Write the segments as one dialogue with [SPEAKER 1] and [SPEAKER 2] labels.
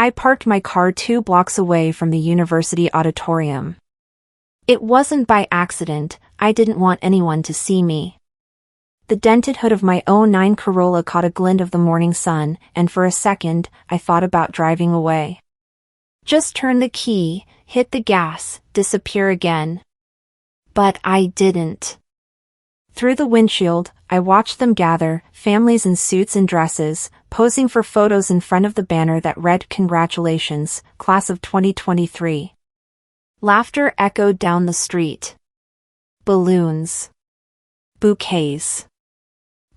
[SPEAKER 1] I parked my car 2 blocks away from the university auditorium. It wasn't by accident, I didn't want anyone to see me. The dented hood of my '09 Corolla caught a glint of the morning sun, and for a second, I thought about driving away. Just turn the key, hit the gas, disappear again. But I didn't. Through the windshield, I watched them gather, families in suits and dresses, posing for photos in front of the banner that read "Congratulations, Class of 2023. Laughter echoed down the street. Balloons. Bouquets.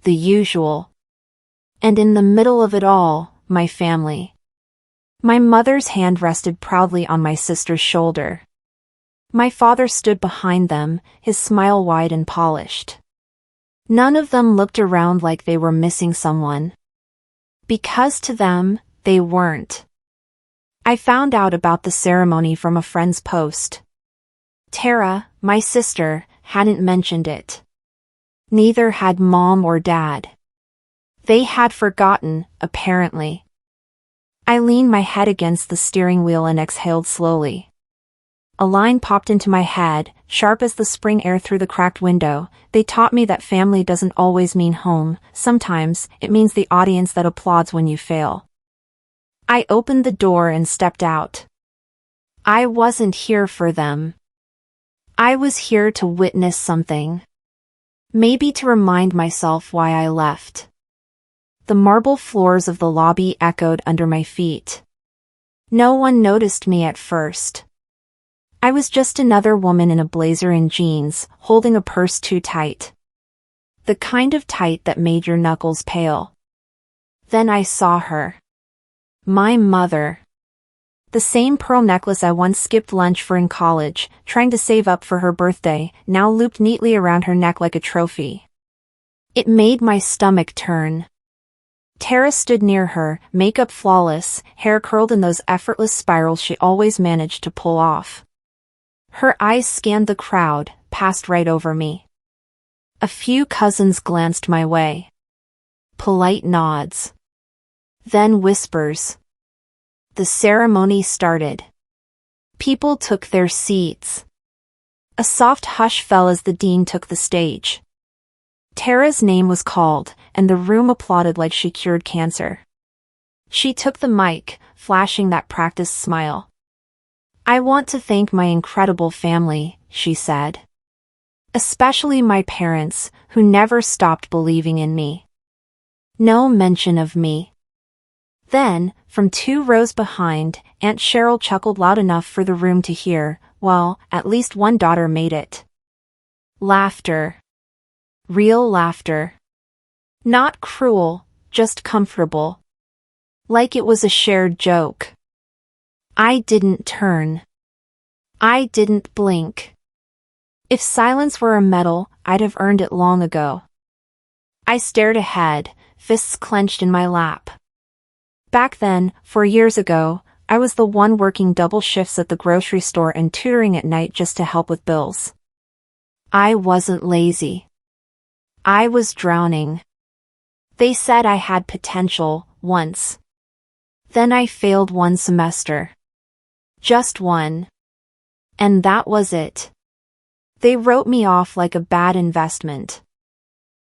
[SPEAKER 1] The usual. And in the middle of it all, my family. My mother's hand rested proudly on my sister's shoulder. My father stood behind them, his smile wide and polished. None of them looked around like they were missing someone. Because to them, they weren't. I found out about the ceremony from a friend's post. Tara, my sister, hadn't mentioned it. Neither had Mom or Dad. They had forgotten, apparently. I leaned my head against the steering wheel and exhaled slowly. A line popped into my head, sharp as the spring air through the cracked window. They taught me that family doesn't always mean home, sometimes it means the audience that applauds when you fail. I opened the door and stepped out. I wasn't here for them. I was here to witness something. Maybe to remind myself why I left. The marble floors of the lobby echoed under my feet. No one noticed me at first. I was just another woman in a blazer and jeans, holding a purse too tight. The kind of tight that made your knuckles pale. Then I saw her. My mother. The same pearl necklace I once skipped lunch for in college, trying to save up for her birthday, now looped neatly around her neck like a trophy. It made my stomach turn. Tara stood near her, makeup flawless, hair curled in those effortless spirals she always managed to pull off. Her eyes scanned the crowd, passed right over me. A few cousins glanced my way. Polite nods. Then whispers. The ceremony started. People took their seats. A soft hush fell as the dean took the stage. Tara's name was called, and the room applauded like she cured cancer. She took the mic, flashing that practiced smile. I want to thank my incredible family, she said. Especially my parents, who never stopped believing in me. No mention of me. Then, from 2 rows behind, Aunt Cheryl chuckled loud enough for the room to hear. Well, at least one daughter made it. Laughter. Real laughter. Not cruel, just comfortable. Like it was a shared joke. I didn't turn. I didn't blink. If silence were a medal, I'd have earned it long ago. I stared ahead, fists clenched in my lap. Back then, 4 years ago, I was the one working double shifts at the grocery store and tutoring at night just to help with bills. I wasn't lazy. I was drowning. They said I had potential, once. Then I failed 1 semester. Just 1. And that was it. They wrote me off like a bad investment.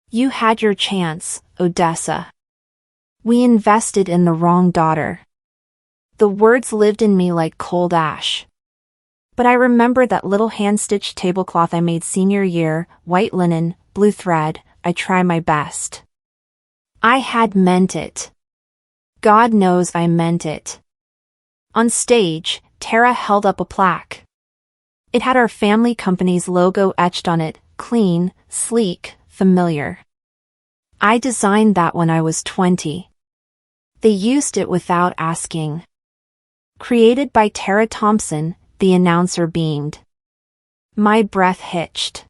[SPEAKER 1] You had your chance, Odessa. We invested in the wrong daughter. The words lived in me like cold ash. But I remembered that little hand-stitched tablecloth I made senior year, white linen, blue thread, I try my best. I had meant it. God knows I meant it. On stage, Tara held up a plaque. It had our family company's logo etched on it, clean, sleek, familiar. I designed that when I was 20. They used it without asking. Created by Tara Thompson, the announcer beamed. My breath hitched.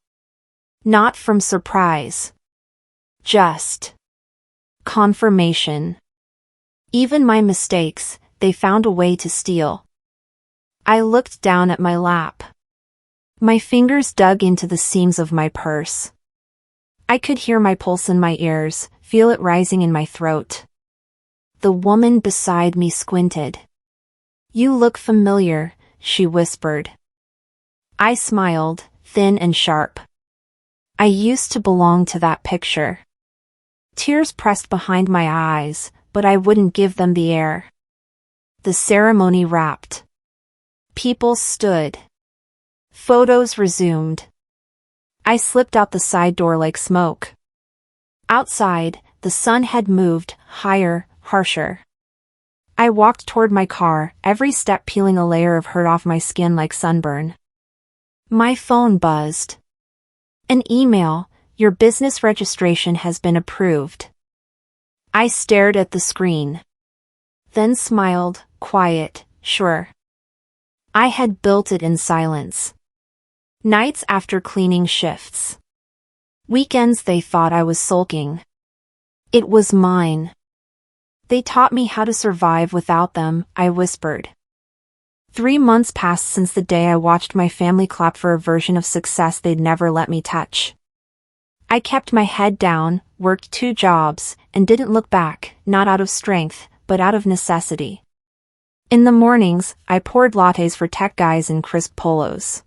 [SPEAKER 1] Not from surprise. Just confirmation. Even my mistakes, they found a way to steal. I looked down at my lap. My fingers dug into the seams of my purse. I could hear my pulse in my ears, feel it rising in my throat. The woman beside me squinted. You look familiar, she whispered. I smiled, thin and sharp. I used to belong to that picture. Tears pressed behind my eyes, but I wouldn't give them the air. The ceremony wrapped. People stood. Photos resumed. I slipped out the side door like smoke. Outside, the sun had moved, higher, harsher. I walked toward my car, every step peeling a layer of hurt off my skin like sunburn. My phone buzzed. An email, your business registration has been approved. I stared at the screen. Then smiled, quiet, sure. I had built it in silence. Nights after cleaning shifts. Weekends they thought I was sulking. It was mine. They taught me how to survive without them, I whispered. 3 months passed since the day I watched my family clap for a version of success they'd never let me touch. I kept my head down, worked 2 jobs, and didn't look back, not out of strength, but out of necessity. In the mornings, I poured lattes for tech guys in crisp polos.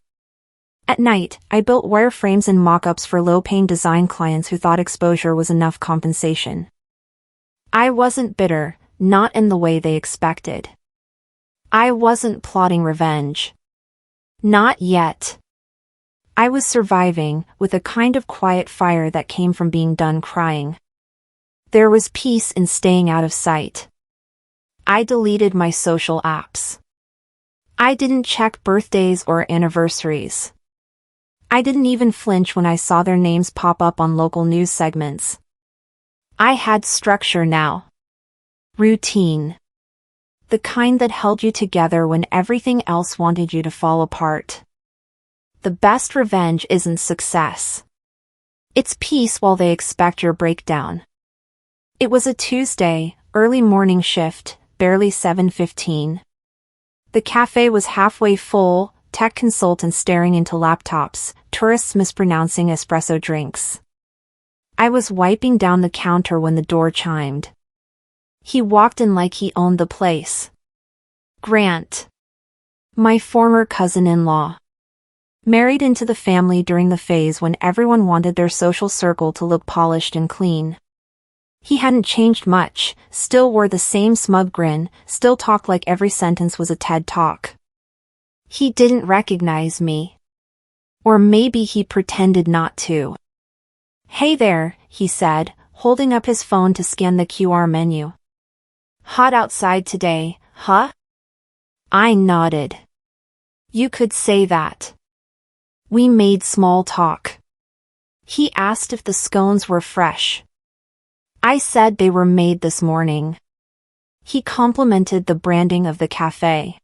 [SPEAKER 1] At night, I built wireframes and mock-ups for low-paying design clients who thought exposure was enough compensation. I wasn't bitter, not in the way they expected. I wasn't plotting revenge. Not yet. I was surviving, with a kind of quiet fire that came from being done crying. There was peace in staying out of sight. I deleted my social apps. I didn't check birthdays or anniversaries. I didn't even flinch when I saw their names pop up on local news segments. I had structure now. Routine. The kind that held you together when everything else wanted you to fall apart. The best revenge isn't success. It's peace while they expect your breakdown. It was a Tuesday, early morning shift, barely 7:15. The cafe was halfway full, tech consultants staring into laptops, tourists mispronouncing espresso drinks. I was wiping down the counter when the door chimed. He walked in like he owned the place. Grant. My former cousin-in-law. Married into the family during the phase when everyone wanted their social circle to look polished and clean. He hadn't changed much, still wore the same smug grin, still talked like every sentence was a TED Talk. He didn't recognize me. Or maybe he pretended not to. Hey there, he said, holding up his phone to scan the QR menu. Hot outside today, huh? I nodded. You could say that. We made small talk. He asked if the scones were fresh. I said they were made this morning. He complimented the branding of the cafe.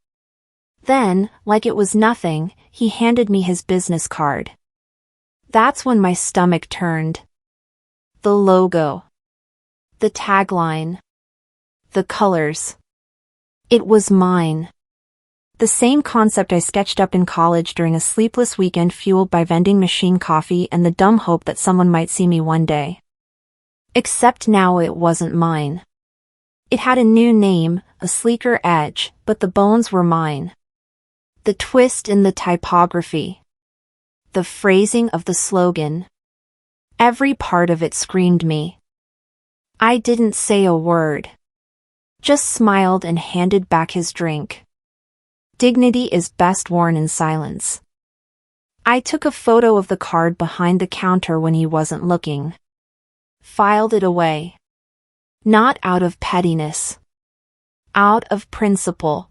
[SPEAKER 1] Then, like it was nothing, he handed me his business card. That's when my stomach turned. The logo. The tagline. The colors. It was mine. The same concept I sketched up in college during a sleepless weekend fueled by vending machine coffee and the dumb hope that someone might see me one day. Except now it wasn't mine. It had a new name, a sleeker edge, but the bones were mine. The twist in the typography. The phrasing of the slogan. Every part of it screamed me. I didn't say a word. Just smiled and handed back his drink. Dignity is best worn in silence. I took a photo of the card behind the counter when he wasn't looking. Filed it away. Not out of pettiness. Out of principle.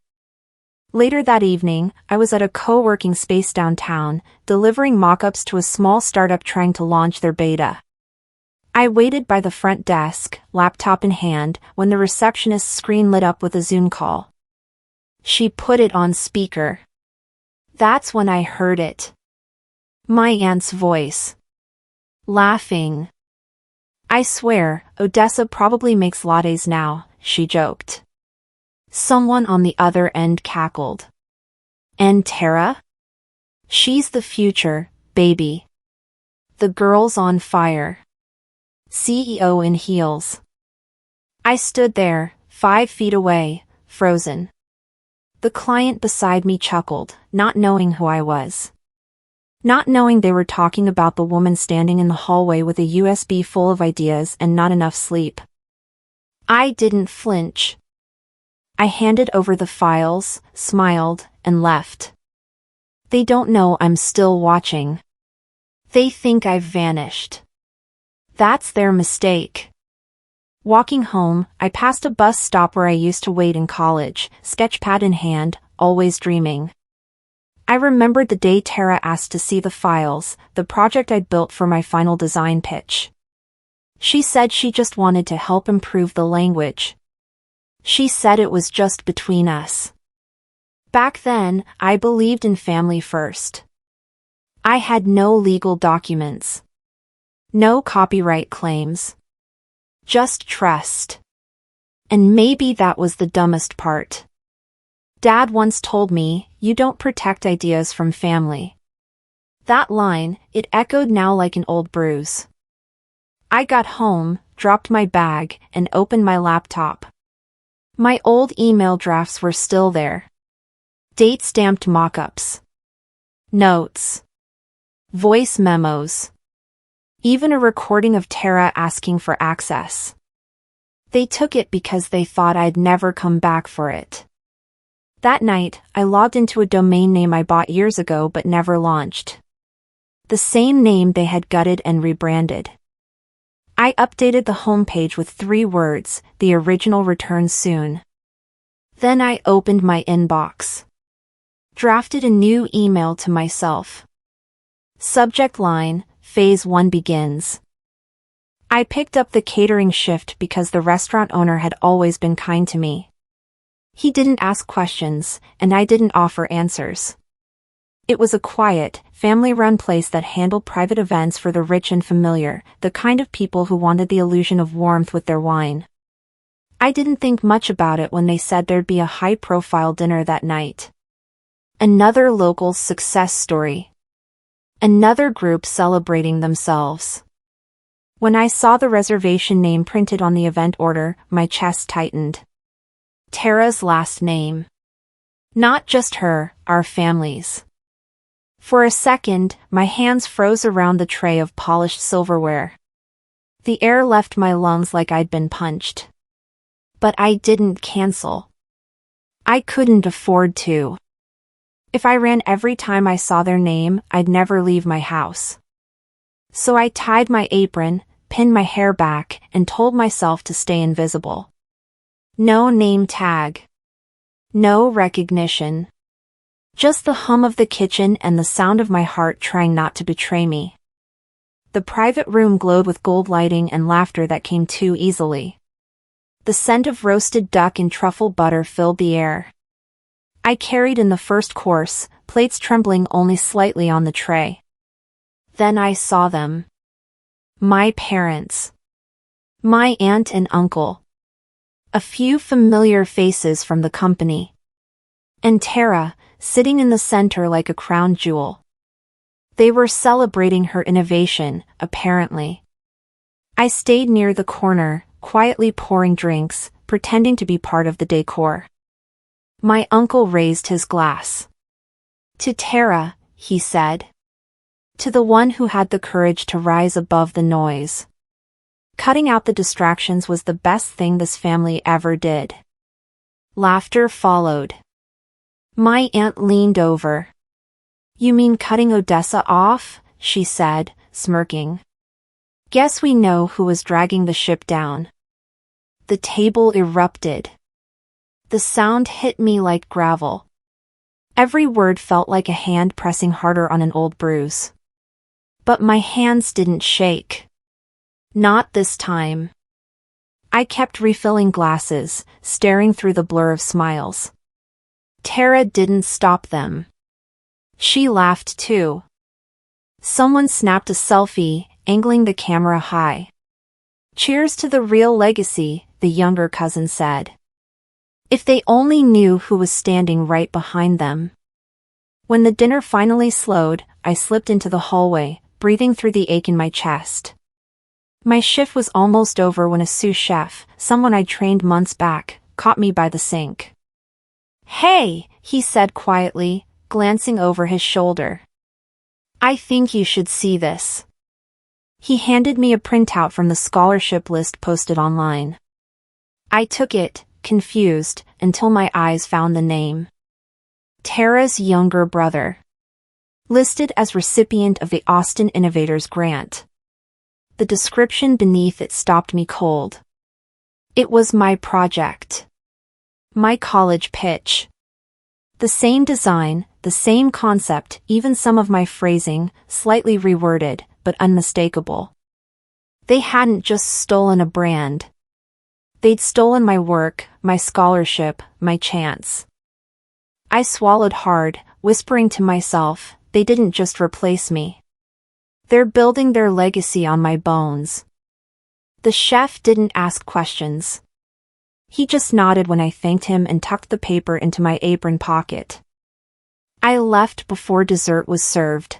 [SPEAKER 1] Later that evening, I was at a co-working space downtown, delivering mock-ups to a small startup trying to launch their beta. I waited by the front desk, laptop in hand, when the receptionist's screen lit up with a Zoom call. She put it on speaker. That's when I heard it. My aunt's voice. Laughing. I swear, Odessa probably makes lattes now, she joked. Someone on the other end cackled. And Tara? She's the future, baby. The girl's on fire. CEO in heels. I stood there, 5 feet away, frozen. The client beside me chuckled, not knowing who I was. Not knowing they were talking about the woman standing in the hallway with a USB full of ideas and not enough sleep. I didn't flinch. I handed over the files, smiled, and left. They don't know I'm still watching. They think I've vanished. That's their mistake. Walking home, I passed a bus stop where I used to wait in college, sketchpad in hand, always dreaming. I remembered the day Tara asked to see the files, the project I'd built for my final design pitch. She said she just wanted to help improve the language. She said it was just between us. Back then, I believed in family first. I had no legal documents. No copyright claims. Just trust. And maybe that was the dumbest part. Dad once told me, "You don't protect ideas from family." That line, it echoed now like an old bruise. I got home, dropped my bag, and opened my laptop. My old email drafts were still there. Date-stamped mock-ups. Notes. Voice memos. Even a recording of Tara asking for access. They took it because they thought I'd never come back for it. That night, I logged into a domain name I bought years ago but never launched. The same name they had gutted and rebranded. I updated the homepage with 3 words, "The original returns soon." Then I opened my inbox. Drafted a new email to myself. Subject line, Phase 1 begins. I picked up the catering shift because the restaurant owner had always been kind to me. He didn't ask questions, and I didn't offer answers. It was a quiet, family-run place that handled private events for the rich and familiar, the kind of people who wanted the illusion of warmth with their wine. I didn't think much about it when they said there'd be a high-profile dinner that night. Another local success story. Another group celebrating themselves. When I saw the reservation name printed on the event order, my chest tightened. Tara's last name. Not just her, our families. For a second, my hands froze around the tray of polished silverware. The air left my lungs like I'd been punched. But I didn't cancel. I couldn't afford to. If I ran every time I saw their name, I'd never leave my house. So I tied my apron, pinned my hair back, and told myself to stay invisible. No name tag. No recognition. Just the hum of the kitchen and the sound of my heart trying not to betray me. The private room glowed with gold lighting and laughter that came too easily. The scent of roasted duck and truffle butter filled the air. I carried in the first course, plates trembling only slightly on the tray. Then I saw them. My parents. My aunt and uncle. A few familiar faces from the company. And Tara, sitting in the center like a crown jewel. They were celebrating her innovation, apparently. I stayed near the corner, quietly pouring drinks, pretending to be part of the decor. My uncle raised his glass. To Tara, he said. To the one who had the courage to rise above the noise. Cutting out the distractions was the best thing this family ever did. Laughter followed. My aunt leaned over. "You mean cutting Odessa off?" she said, smirking. "Guess we know who was dragging the ship down." The table erupted. The sound hit me like gravel. Every word felt like a hand pressing harder on an old bruise. But my hands didn't shake. Not this time. I kept refilling glasses, staring through the blur of smiles. Tara didn't stop them. She laughed too. Someone snapped a selfie, angling the camera high. "Cheers to the real legacy," the younger cousin said. If they only knew who was standing right behind them. When the dinner finally slowed, I slipped into the hallway, breathing through the ache in my chest. My shift was almost over when a sous chef, someone I'd trained months back, caught me by the sink. "Hey," he said quietly, glancing over his shoulder. "I think you should see this." He handed me a printout from the scholarship list posted online. I took it, confused, until my eyes found the name. Tara's younger brother. Listed as recipient of the Austin Innovators Grant. The description beneath it stopped me cold. It was my project. My college pitch. The same design, the same concept, even some of my phrasing, slightly reworded, but unmistakable. They hadn't just stolen a brand. They'd stolen my work, my scholarship, my chance. I swallowed hard, whispering to myself, they didn't just replace me. They're building their legacy on my bones. The chef didn't ask questions. He just nodded when I thanked him and tucked the paper into my apron pocket. I left before dessert was served.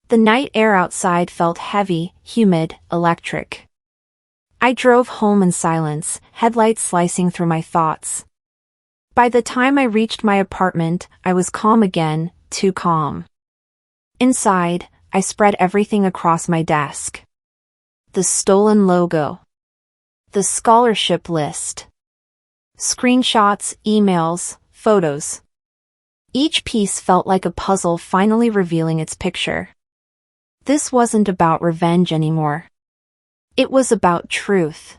[SPEAKER 1] The night air outside felt heavy, humid, electric. I drove home in silence, headlights slicing through my thoughts. By the time I reached my apartment, I was calm again, too calm. Inside, I spread everything across my desk. The stolen logo. The scholarship list. Screenshots, emails, photos. Each piece felt like a puzzle finally revealing its picture. This wasn't about revenge anymore. It was about truth.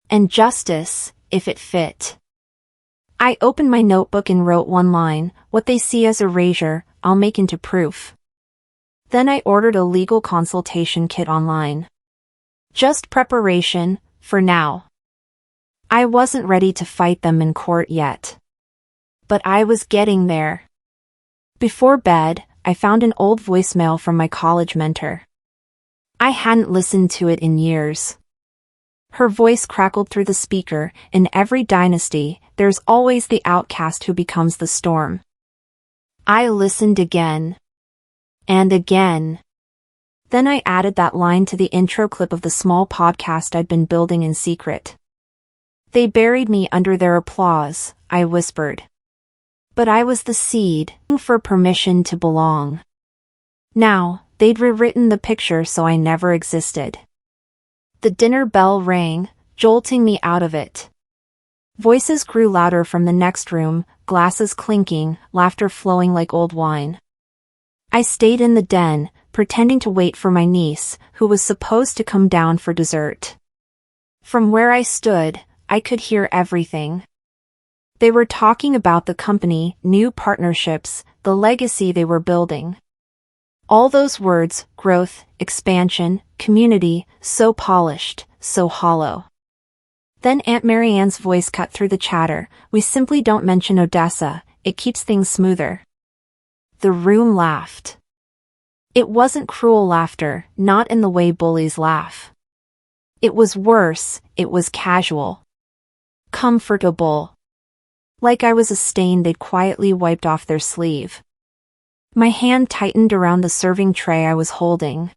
[SPEAKER 1] And justice, if it fit. I opened my notebook and wrote one line, "What they see as erasure, I'll make into proof." Then I ordered a legal consultation kit online. Just preparation, for now. I wasn't ready to fight them in court yet. But I was getting there. Before bed, I found an old voicemail from my college mentor. I hadn't listened to it in years. Her voice crackled through the speaker. In every dynasty, there's always the outcast who becomes the storm. I listened again. And again. Then I added that line to the intro clip of the small podcast I'd been building in secret. They buried me under their applause, I whispered. But I was the seed, for permission to belong. Now, they'd rewritten the picture so I never existed. The dinner bell rang, jolting me out of it. Voices grew louder from the next room, glasses clinking, laughter flowing like old wine. I stayed in the den, pretending to wait for my niece, who was supposed to come down for dessert. From where I stood, I could hear everything. They were talking about the company, new partnerships, the legacy they were building. All those words, growth, expansion, community, so polished, so hollow. Then Aunt Marianne's voice cut through the chatter, "We simply don't mention Odessa, it keeps things smoother." The room laughed. It wasn't cruel laughter, not in the way bullies laugh. It was worse, it was casual. Comfortable. Like I was a stain they'd quietly wiped off their sleeve. My hand tightened around the serving tray I was holding.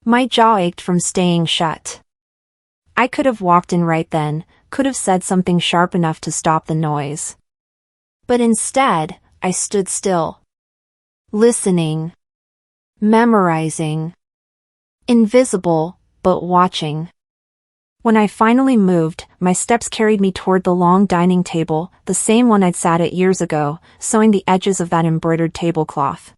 [SPEAKER 1] My jaw ached from staying shut. I could have walked in right then, could have said something sharp enough to stop the noise. But instead, I stood still. Listening. Memorizing. Invisible, but watching. When I finally moved, my steps carried me toward the long dining table, the same one I'd sat at years ago, sewing the edges of that embroidered tablecloth.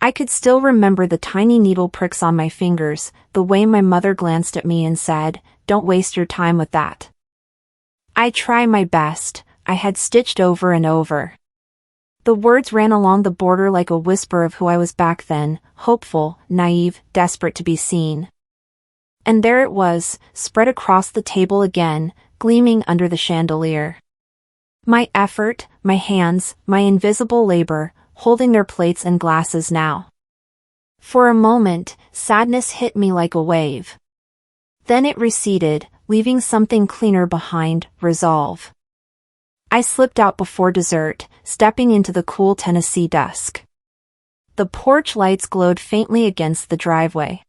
[SPEAKER 1] I could still remember the tiny needle pricks on my fingers, the way my mother glanced at me and said, "Don't waste your time with that." "I try my best," I had stitched over and over. The words ran along the border like a whisper of who I was back then, hopeful, naive, desperate to be seen. And there it was, spread across the table again, gleaming under the chandelier. My effort, my hands, my invisible labor, holding their plates and glasses now. For a moment, sadness hit me like a wave. Then it receded, leaving something cleaner behind, resolve. I slipped out before dessert, stepping into the cool Tennessee dusk. The porch lights glowed faintly against the driveway.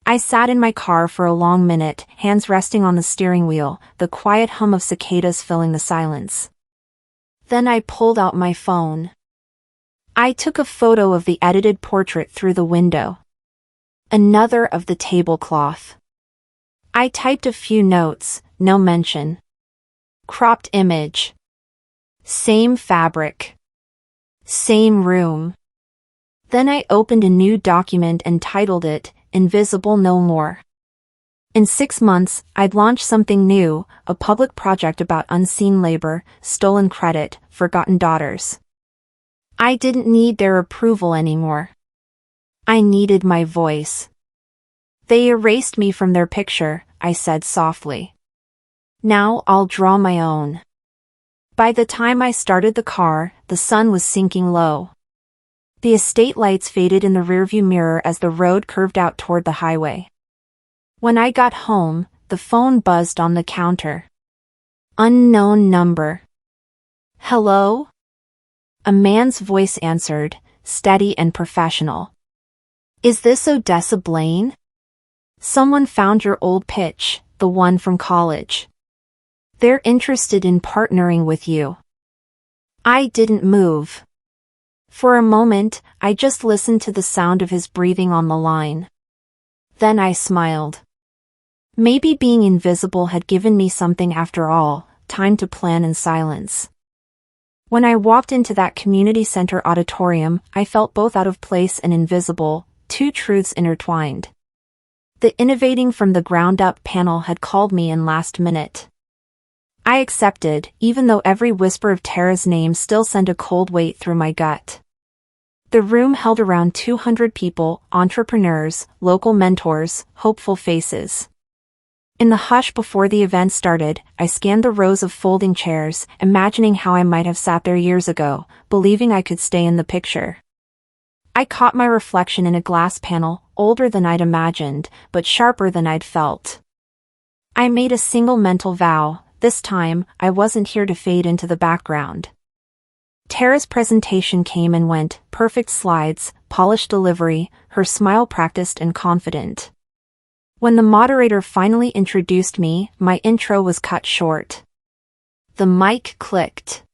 [SPEAKER 1] I sat in my car for a long minute, hands resting on the steering wheel, the quiet hum of cicadas filling the silence. Then I pulled out my phone. I took a photo of the edited portrait through the window. Another of the tablecloth. I typed a few notes, no mention. Cropped image. Same fabric. Same room. Then I opened a new document and titled it, Invisible No More. In 6 months, I'd launch something new, a public project about unseen labor, stolen credit, forgotten daughters. I didn't need their approval anymore. I needed my voice. They erased me from their picture, I said softly. Now I'll draw my own. By the time I started the car, the sun was sinking low. The estate lights faded in the rearview mirror as the road curved out toward the highway. When I got home, the phone buzzed on the counter. Unknown number. Hello? A man's voice answered, steady and professional. Is this Odessa Blaine? Someone found your old pitch, the one from college. They're interested in partnering with you. I didn't move. For a moment, I just listened to the sound of his breathing on the line. Then I smiled. Maybe being invisible had given me something after all, time to plan in silence. When I walked into that community center auditorium, I felt both out of place and invisible, two truths intertwined. The innovating from the ground up panel had called me in last minute. I accepted, even though every whisper of Tara's name still sent a cold weight through my gut. The room held around 200 people, entrepreneurs, local mentors, hopeful faces. In the hush before the event started, I scanned the rows of folding chairs, imagining how I might have sat there years ago, believing I could stay in the picture. I caught my reflection in a glass panel, older than I'd imagined, but sharper than I'd felt. I made a single mental vow, this time, I wasn't here to fade into the background. Tara's presentation came and went, perfect slides, polished delivery, her smile practiced and confident. When the moderator finally introduced me, my intro was cut short. The mic clicked.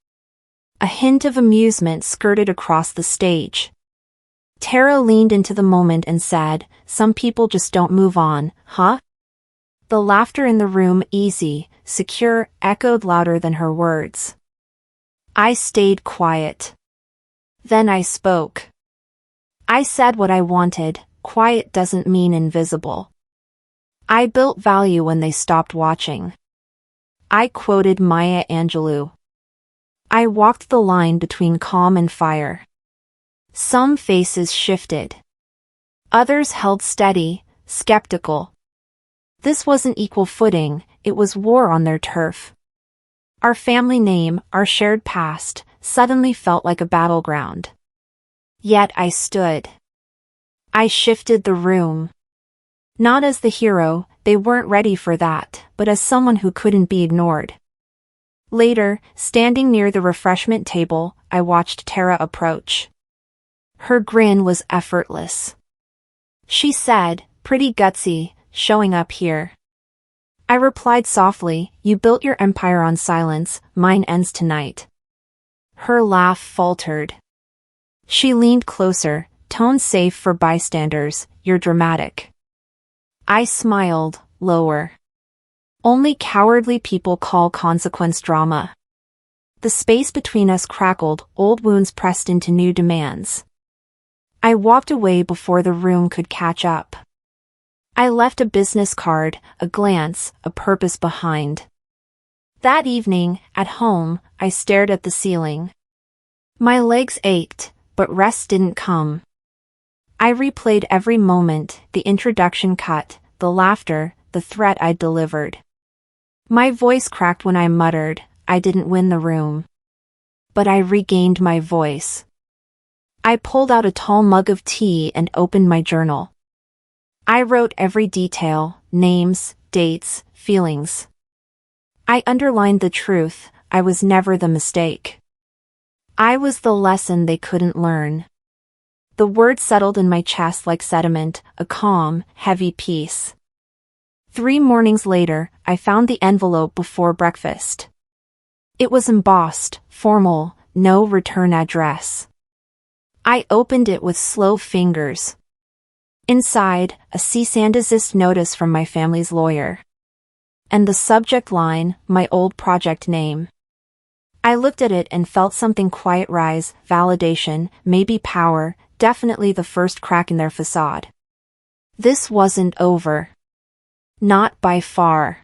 [SPEAKER 1] A hint of amusement skirted across the stage. Tara leaned into the moment and said, "Some people just don't move on, huh?" The laughter in the room, easy, secure, echoed louder than her words. I stayed quiet. Then I spoke. I said what I wanted, quiet doesn't mean invisible. I built value when they stopped watching. I quoted Maya Angelou. I walked the line between calm and fire. Some faces shifted. Others held steady, skeptical. This wasn't equal footing, it was war on their turf. Our family name, our shared past, suddenly felt like a battleground. Yet I stood. I shifted the room. Not as the hero, they weren't ready for that, but as someone who couldn't be ignored. Later, standing near the refreshment table, I watched Tara approach. Her grin was effortless. She said, "Pretty gutsy, showing up here." I replied softly, "You built your empire on silence, mine ends tonight." Her laugh faltered. She leaned closer, tone safe for bystanders, "You're dramatic." I smiled, lower. Only cowardly people call consequence drama. The space between us crackled, old wounds pressed into new demands. I walked away before the room could catch up. I left a business card, a glance, a purpose behind. That evening, at home, I stared at the ceiling. My legs ached, but rest didn't come. I replayed every moment, the introduction cut, the laughter, the threat I'd delivered. My voice cracked when I muttered, "I didn't win the room." But I regained my voice. I pulled out a tall mug of tea and opened my journal. I wrote every detail, names, dates, feelings. I underlined the truth, I was never the mistake. I was the lesson they couldn't learn. The words settled in my chest like sediment, a calm, heavy peace. 3 mornings later, I found the envelope before breakfast. It was embossed, formal, no return address. I opened it with slow fingers. Inside, a cease and desist notice from my family's lawyer. And the subject line, my old project name. I looked at it and felt something quiet rise, validation, maybe power, definitely the first crack in their facade. This wasn't over. Not by far.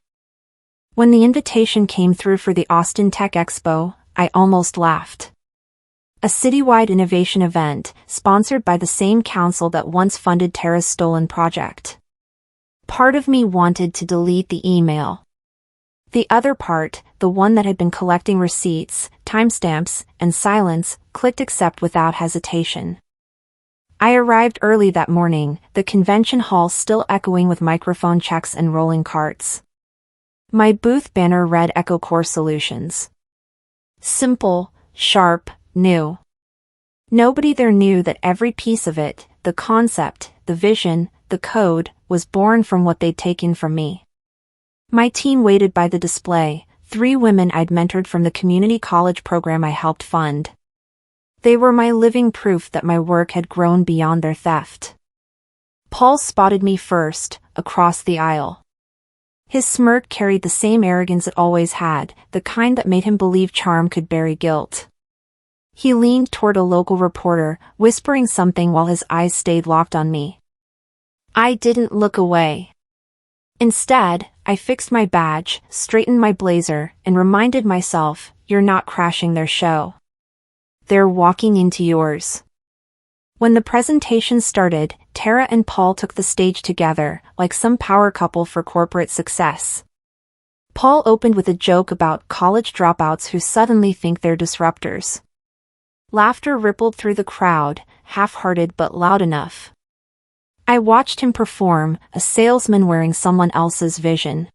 [SPEAKER 1] When the invitation came through for the Austin Tech Expo, I almost laughed. A citywide innovation event, sponsored by the same council that once funded Tara's stolen project. Part of me wanted to delete the email. The other part, the one that had been collecting receipts, timestamps, and silence, clicked accept without hesitation. I arrived early that morning, the convention hall still echoing with microphone checks and rolling carts. My booth banner read EchoCore Solutions. Simple, sharp, new. Nobody there knew that every piece of it, the concept, the vision, the code, was born from what they'd taken from me. My team waited by the display, 3 women I'd mentored from the community college program I helped fund. They were my living proof that my work had grown beyond their theft. Paul spotted me first, across the aisle. His smirk carried the same arrogance it always had, the kind that made him believe charm could bury guilt. He leaned toward a local reporter, whispering something while his eyes stayed locked on me. I didn't look away. Instead, I fixed my badge, straightened my blazer, and reminded myself, you're not crashing their show. They're walking into yours. When the presentation started, Tara and Paul took the stage together, like some power couple for corporate success. Paul opened with a joke about college dropouts who suddenly think they're disruptors. Laughter rippled through the crowd, half-hearted but loud enough. I watched him perform, a salesman wearing someone else's vision.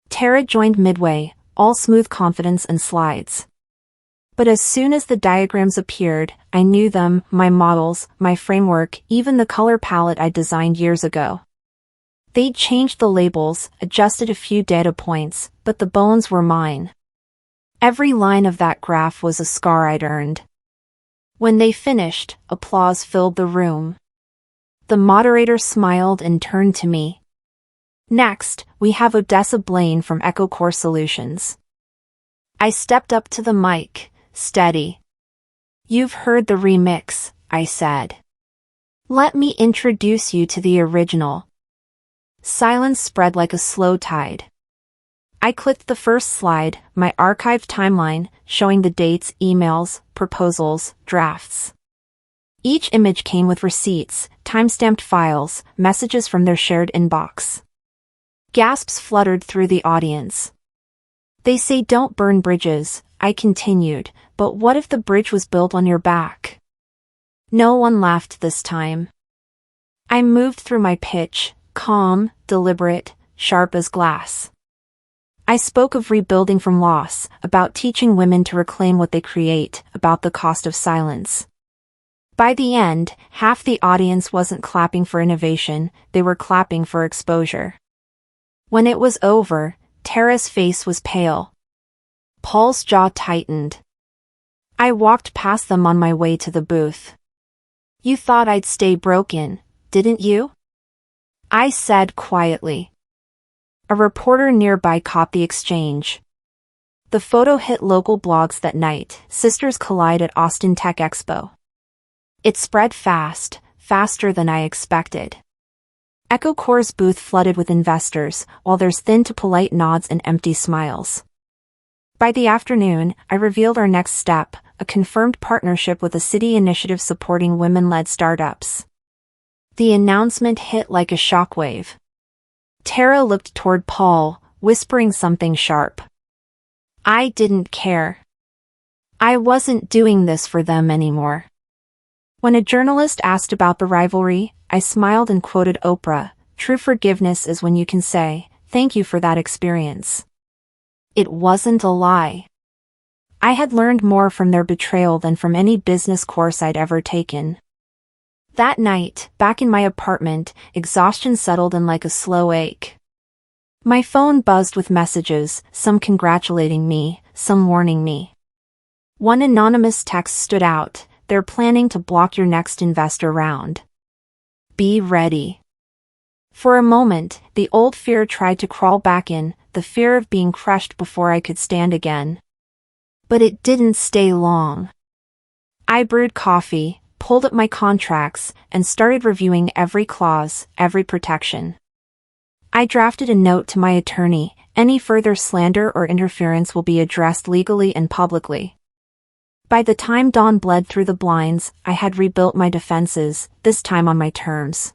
[SPEAKER 1] Tara joined midway, all smooth confidence and slides. But as soon as the diagrams appeared, I knew them, my models, my framework, even the color palette I designed years ago. They'd changed the labels, adjusted a few data points, but the bones were mine. Every line of that graph was a scar I'd earned. When they finished, applause filled the room. The moderator smiled and turned to me. Next, we have Odessa Blaine from EchoCore Solutions. I stepped up to the mic. Steady. You've heard the remix, I said. Let me introduce you to the original. Silence spread like a slow tide. I clicked the first slide, my archived timeline, showing the dates, emails, proposals, drafts. Each image came with receipts, timestamped files, messages from their shared inbox. Gasps fluttered through the audience. They say don't burn bridges, I continued, but what if the bridge was built on your back? No one laughed this time. I moved through my pitch, calm, deliberate, sharp as glass. I spoke of rebuilding from loss, about teaching women to reclaim what they create, about the cost of silence. By the end, half the audience wasn't clapping for innovation, they were clapping for exposure. When it was over, Tara's face was pale. Paul's jaw tightened. I walked past them on my way to the booth. You thought I'd stay broken, didn't you? I said quietly. A reporter nearby caught the exchange. The photo hit local blogs that night, Sisters Collide at Austin Tech Expo. It spread fast, faster than I expected. EchoCore's booth flooded with investors, while theirs thinned to polite nods and empty smiles. By the afternoon, I revealed our next step, a confirmed partnership with a city initiative supporting women-led startups. The announcement hit like a shockwave. Tara looked toward Paul, whispering something sharp. I didn't care. I wasn't doing this for them anymore. When a journalist asked about the rivalry, I smiled and quoted Oprah, "True forgiveness is when you can say, thank you for that experience." It wasn't a lie. I had learned more from their betrayal than from any business course I'd ever taken. That night, back in my apartment, exhaustion settled in like a slow ache. My phone buzzed with messages, some congratulating me, some warning me. One anonymous text stood out: they're planning to block your next investor round. Be ready. For a moment, the old fear tried to crawl back in, the fear of being crushed before I could stand again. But it didn't stay long. I brewed coffee, pulled up my contracts, and started reviewing every clause, every protection. I drafted a note to my attorney: any further slander or interference will be addressed legally and publicly. By the time dawn bled through the blinds, I had rebuilt my defenses, this time on my terms.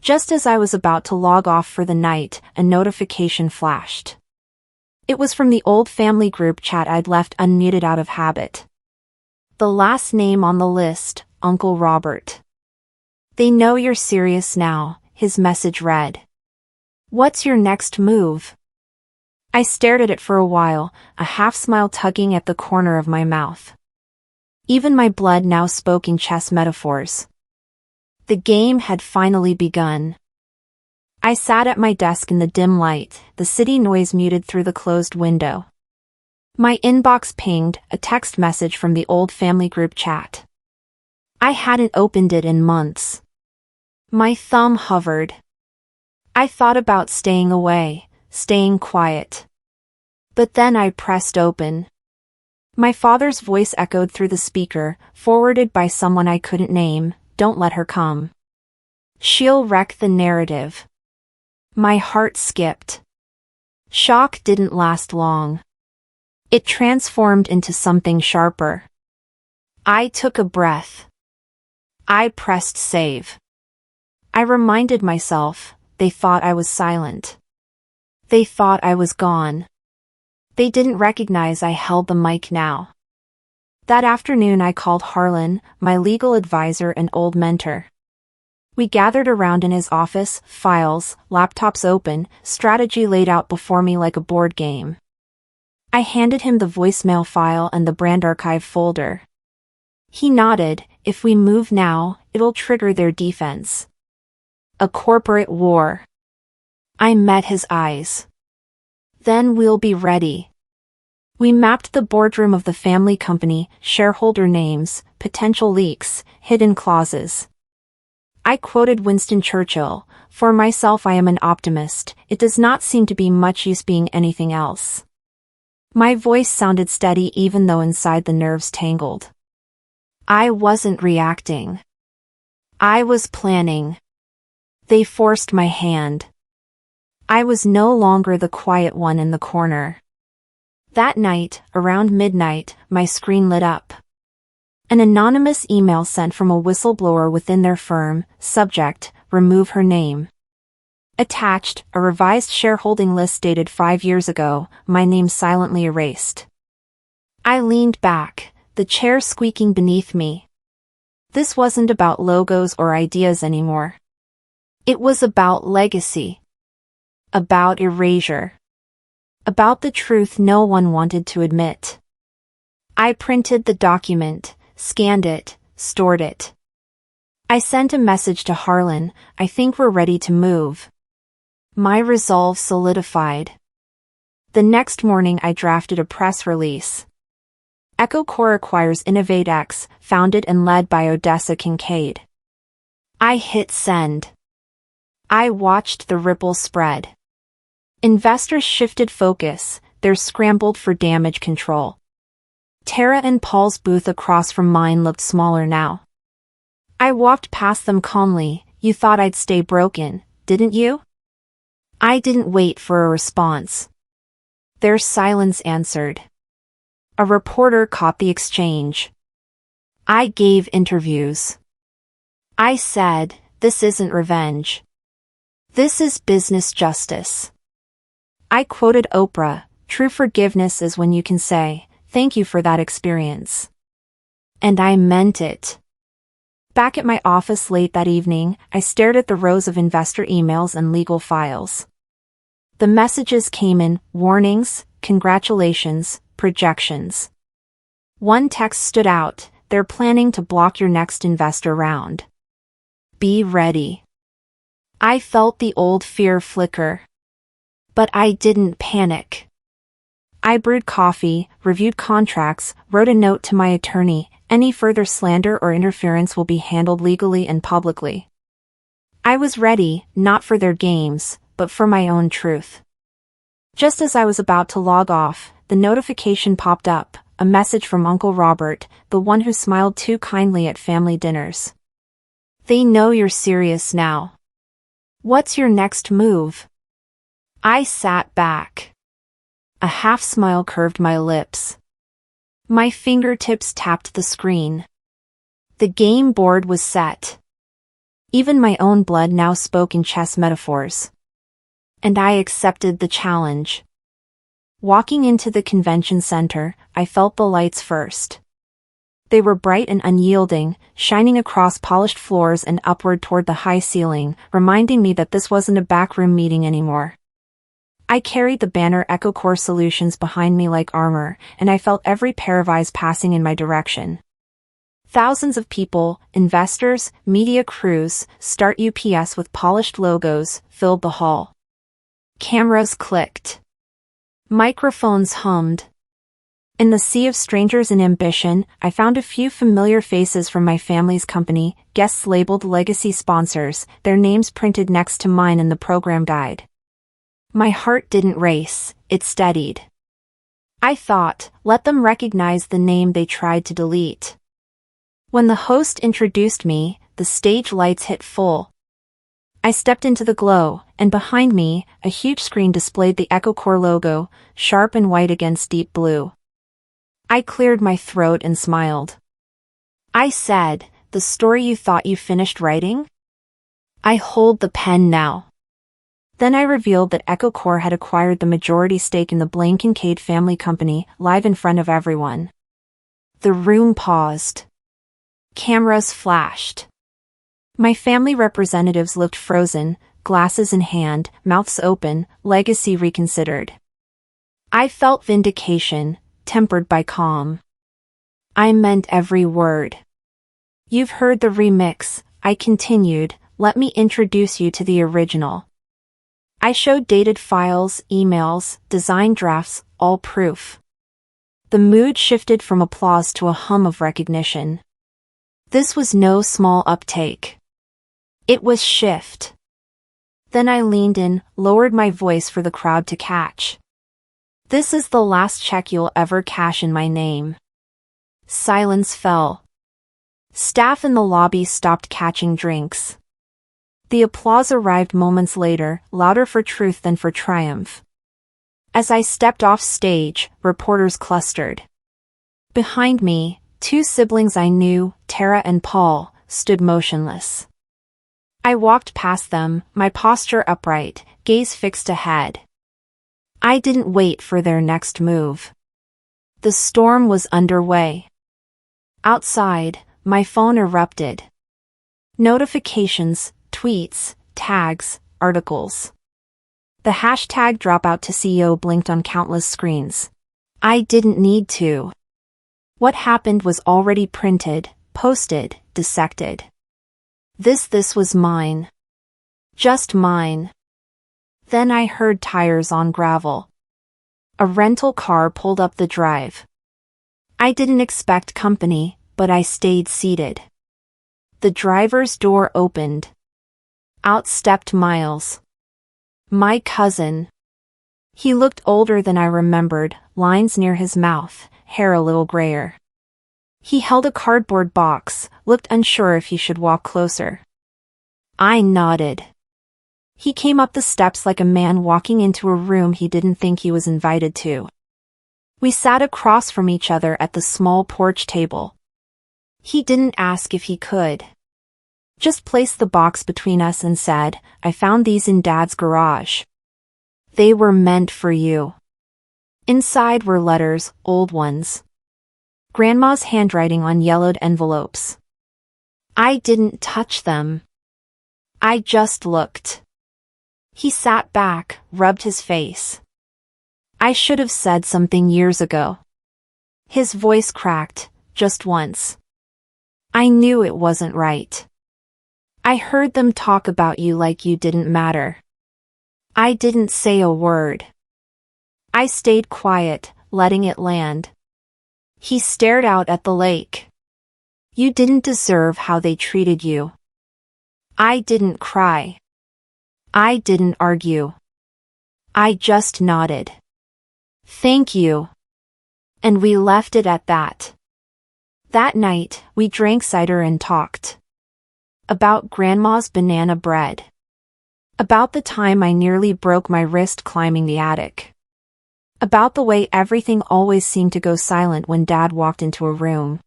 [SPEAKER 1] Just as I was about to log off for the night, a notification flashed. It was from the old family group chat I'd left unmuted out of habit. The last name on the list, Uncle Robert. They know you're serious now, his message read. What's your next move? I stared at it for a while, a half-smile tugging at the corner of my mouth. Even my blood now spoke in chess metaphors. The game had finally begun. I sat at my desk in the dim light, the city noise muted through the closed window. My inbox pinged, a text message from the old family group chat. I hadn't opened it in months. My thumb hovered. I thought about staying away, staying quiet. But then I pressed open. My father's voice echoed through the speaker, forwarded by someone I couldn't name: don't let her come. She'll wreck the narrative. My heart skipped. Shock didn't last long. It transformed into something sharper. I took a breath. I pressed save. I reminded myself, they thought I was silent. They thought I was gone. They didn't recognize I held the mic now. That afternoon I called Harlan, my legal advisor and old mentor. We gathered around in his office, files, laptops open, strategy laid out before me like a board game. I handed him the voicemail file and the brand archive folder. He nodded: if we move now, it'll trigger their defense. A corporate war. I met his eyes. Then we'll be ready. We mapped the boardroom of the family company, shareholder names, potential leaks, hidden clauses. I quoted Winston Churchill: for myself I am an optimist, it does not seem to be much use being anything else. My voice sounded steady even though inside the nerves tangled. I wasn't reacting. I was planning. They forced my hand. I was no longer the quiet one in the corner. That night, around midnight, my screen lit up. An anonymous email sent from a whistleblower within their firm, subject: remove her name. Attached, a revised shareholding list dated 5 years ago, my name silently erased. I leaned back, the chair squeaking beneath me. This wasn't about logos or ideas anymore. It was about legacy. About erasure. About the truth no one wanted to admit. I printed the document, scanned it, stored it. I sent a message to Harlan: I think we're ready to move. My resolve solidified. The next morning I drafted a press release. EchoCore acquires InnovateX, founded and led by Odessa Kincaid. I hit send. I watched the ripple spread. Investors shifted focus, they're scrambled for damage control. Tara and Paul's booth across from mine looked smaller now. I walked past them calmly. You thought I'd stay broken, didn't you? I didn't wait for a response. Their silence answered. A reporter caught the exchange. I gave interviews. I said, this isn't revenge. This is business justice. I quoted Oprah: true forgiveness is when you can say, thank you for that experience. And I meant it. Back at my office late that evening, I stared at the rows of investor emails and legal files. The messages came in: warnings, congratulations, projections. One text stood out: they're planning to block your next investor round. Be ready. I felt the old fear flicker. But I didn't panic. I brewed coffee, reviewed contracts, wrote a note to my attorney. Any further slander or interference will be handled legally and publicly. I was ready, not for their games, but for my own truth. Just as I was about to log off, the notification popped up, a message from Uncle Robert, the one who smiled too kindly at family dinners. They know you're serious now. What's your next move? I sat back. A half-smile curved my lips. My fingertips tapped the screen. The game board was set. Even my own blood now spoke in chess metaphors. And I accepted the challenge. Walking into the convention center, I felt the lights first. They were bright and unyielding, shining across polished floors and upward toward the high ceiling, reminding me that this wasn't a backroom meeting anymore. I carried the banner EchoCore Solutions behind me like armor, and I felt every pair of eyes passing in my direction. Thousands of people, investors, media crews, Start UPS with polished logos, filled the hall. Cameras clicked. Microphones hummed. In the sea of strangers and ambition, I found a few familiar faces from my family's company, guests labeled legacy sponsors, their names printed next to mine in the program guide. My heart didn't race, it steadied. I thought, let them recognize the name they tried to delete. When the host introduced me, the stage lights hit full. I stepped into the glow, and behind me, a huge screen displayed the EchoCore logo, sharp and white against deep blue. I cleared my throat and smiled. I said, the story you thought you finished writing? I hold the pen now. Then I revealed that EchoCore had acquired the majority stake in the Blaine Kincaid family company, live in front of everyone. The room paused. Cameras flashed. My family representatives looked frozen, glasses in hand, mouths open, legacy reconsidered. I felt vindication, tempered by calm. I meant every word. You've heard the remix, I continued, let me introduce you to the original. I showed dated files, emails, design drafts, all proof. The mood shifted from applause to a hum of recognition. This was no small uptake. It was shift. Then I leaned in, lowered my voice for the crowd to catch. This is the last check you'll ever cash in my name. Silence fell. Staff in the lobby stopped catching drinks. The applause arrived moments later, louder for truth than for triumph. As I stepped off stage, reporters clustered. Behind me, two siblings I knew, Tara and Paul, stood motionless. I walked past them, my posture upright, gaze fixed ahead. I didn't wait for their next move. The storm was underway. Outside, my phone erupted. Notifications, tweets, tags, articles. The hashtag dropout to CEO blinked on countless screens. I didn't need to. What happened was already printed, posted, dissected. This was mine. Just mine. Then I heard tires on gravel. A rental car pulled up the drive. I didn't expect company, but I stayed seated. The driver's door opened. Out stepped Miles. My cousin. He looked older than I remembered, lines near his mouth, hair a little grayer. He held a cardboard box, looked unsure if he should walk closer. I nodded. He came up the steps like a man walking into a room he didn't think he was invited to. We sat across from each other at the small porch table. He didn't ask if he could. Just placed the box between us and said, I found these in Dad's garage. They were meant for you. Inside were letters, old ones. Grandma's handwriting on yellowed envelopes. I didn't touch them. I just looked. He sat back, rubbed his face. I should have said something years ago. His voice cracked, just once. I knew it wasn't right. I heard them talk about you like you didn't matter. I didn't say a word. I stayed quiet, letting it land. He stared out at the lake. You didn't deserve how they treated you. I didn't cry. I didn't argue. I just nodded. Thank you. And we left it at that. That night, we drank cider and talked. About Grandma's banana bread. About the time I nearly broke my wrist climbing the attic. About the way everything always seemed to go silent when Dad walked into a room.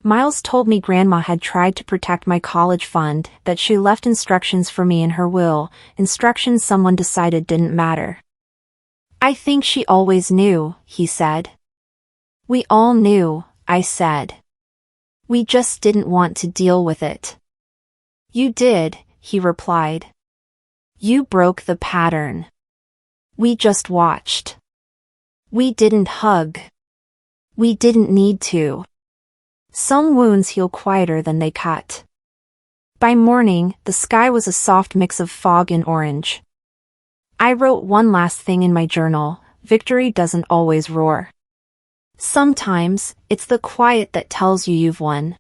[SPEAKER 1] Miles told me Grandma had tried to protect my college fund, that she left instructions for me in her will, instructions someone decided didn't matter. I think she always knew, he said. We all knew, I said. We just didn't want to deal with it. You did, he replied. You broke the pattern. We just watched. We didn't hug. We didn't need to. Some wounds heal quieter than they cut. By morning, the sky was a soft mix of fog and orange. I wrote one last thing in my journal: victory doesn't always roar. Sometimes, it's the quiet that tells you you've won.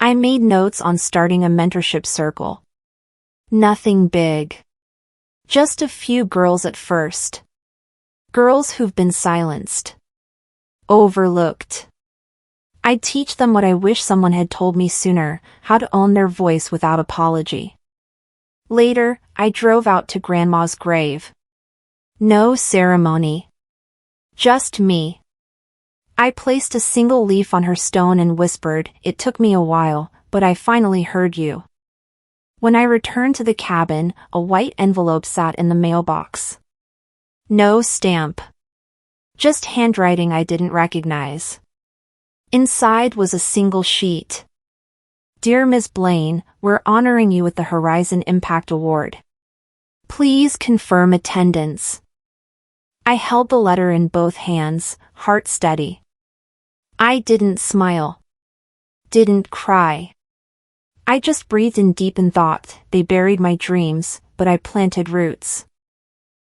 [SPEAKER 1] I made notes on starting a mentorship circle. Nothing big. Just a few girls at first. Girls who've been silenced. Overlooked. I'd teach them what I wish someone had told me sooner: how to own their voice without apology. Later, I drove out to Grandma's grave. No ceremony. Just me. I placed a single leaf on her stone and whispered, "It took me a while, but I finally heard you." When I returned to the cabin, a white envelope sat in the mailbox. No stamp. Just handwriting I didn't recognize. Inside was a single sheet. Dear Ms. Blaine, we're honoring you with the Horizon Impact Award. Please confirm attendance. I held the letter in both hands, heart steady. I didn't smile. Didn't cry. I just breathed in deep and thought, they buried my dreams, but I planted roots.